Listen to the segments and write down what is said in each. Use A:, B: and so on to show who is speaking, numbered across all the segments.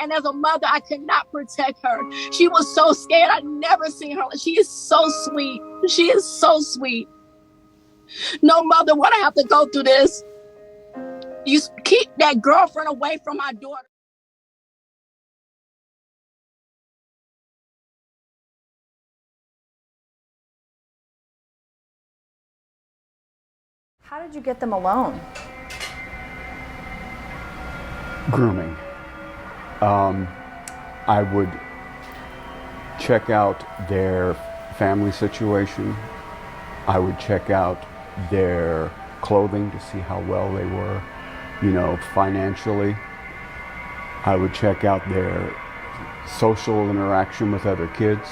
A: And as a mother, I could not protect her. She was so scared. I'd never seen her. She is so sweet. She is so sweet. No mother want to have to go through this. You keep that girlfriend away from my daughter.
B: How did you get them alone?
C: Grooming. I would check out their family situation. I would check out their clothing to see how well they were, financially. I would check out their social interaction with other kids.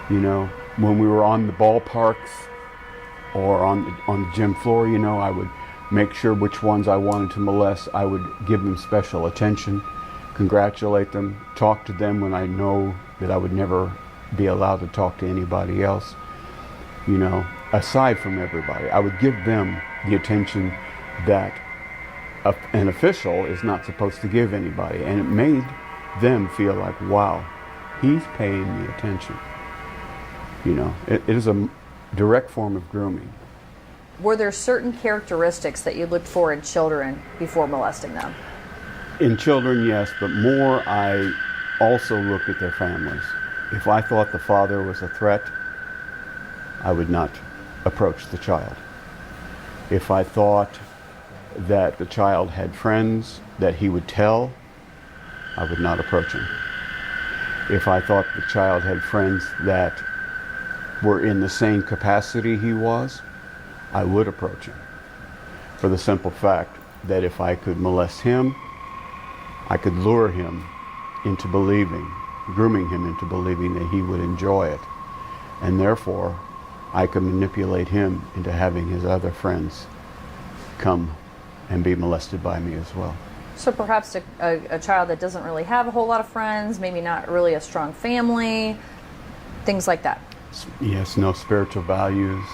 C: When we were on the ballparks or on the gym floor, I would make sure which ones I wanted to molest. I would give them special attention, congratulate them, talk to them when I know that I would never be allowed to talk to anybody else. Aside from everybody, I would give them the attention that an official is not supposed to give anybody. And it made them feel like, wow, he's paying me attention. It is a direct form of grooming.
B: Were there certain characteristics that you looked for in children before molesting them?
C: In children, yes, but more I also looked at their families. If I thought the father was a threat, I would not approach the child. If I thought that the child had friends that he would tell, I would not approach him. If I thought the child had friends that were in the same capacity he was, I would approach him. For the simple fact that if I could molest him, I could lure him into believing, grooming him into believing that he would enjoy it. And therefore, I could manipulate him into having his other friends come and be molested by me as well.
B: So perhaps a child that doesn't really have a whole lot of friends, maybe not really a strong family, things like that.
C: Yes, no spiritual values,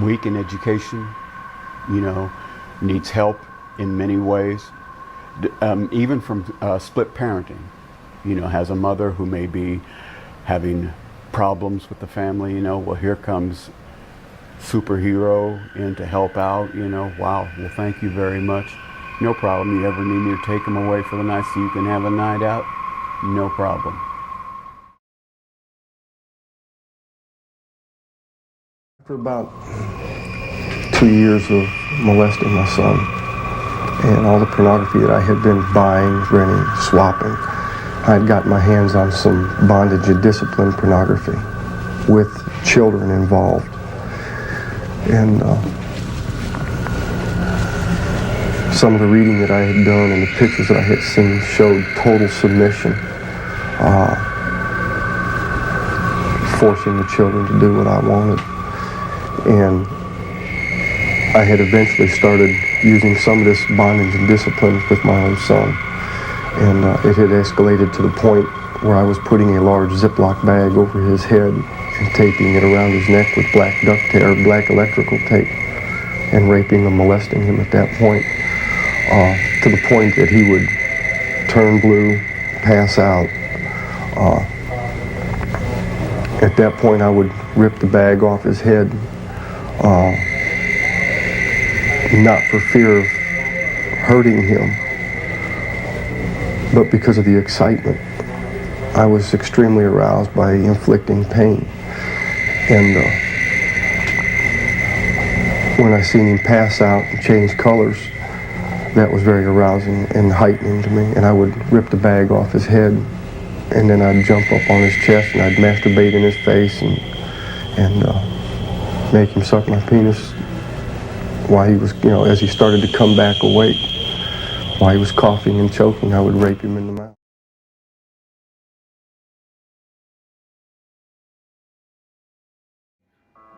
C: weak in education, needs help in many ways, even from split parenting, has a mother who may be having problems with the family, well, here comes superhero in to help out, wow, well, thank you very much. No problem. You ever need me to take them away for the night so you can have a night out? No problem.
D: For about 2 years of molesting my son and all the pornography that I had been buying, renting, swapping, I had gotten my hands on some bondage and discipline pornography with children involved. And some of the reading that I had done and the pictures that I had seen showed total submission, forcing the children to do what I wanted. And I had eventually started using some of this bondage and discipline with my own son. And it had escalated to the point where I was putting a large Ziploc bag over his head and taping it around his neck with black duct tape or black electrical tape and raping and molesting him at that point, to the point that he would turn blue, pass out. At that point I would rip the bag off his head, not for fear of hurting him, but because of the excitement. I was extremely aroused by inflicting pain. And when I seen him pass out and change colors, that was very arousing and heightening to me. And I would rip the bag off his head, and then I'd jump up on his chest and I'd masturbate in his face and make him suck my penis while he was, as he started to come back awake. While he was coughing and choking, I would rape him in the mouth.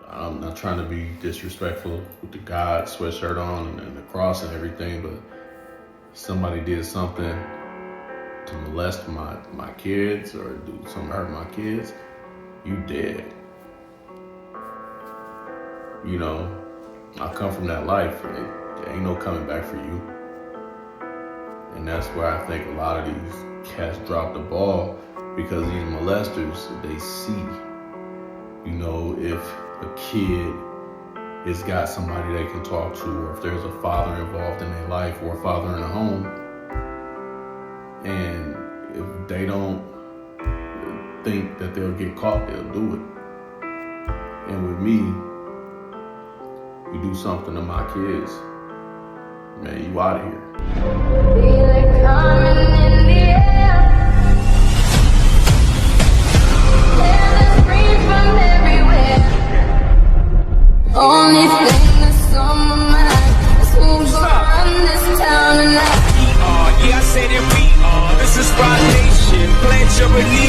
E: I'm not trying to be disrespectful with the God sweatshirt on and the cross and everything, but somebody did something to molest my kids or do something to hurt my kids, you dead. I come from that life. There ain't no coming back for you. And that's where I think a lot of these cats drop the ball, because these molesters, they see, you know, if a kid has got somebody they can talk to, or if there's a father involved in their life or a father in the home, and if they don't think that they'll get caught, they'll do it. And with me, you do something to my kids, man, you out of here.
F: Feel it coming in the air. Hear the screams from everywhere. Only thing that's on my mind is who's gonna run this town tonight.
G: Yeah, I said it, we are. This is Rock Nation. Pledge your allegiance.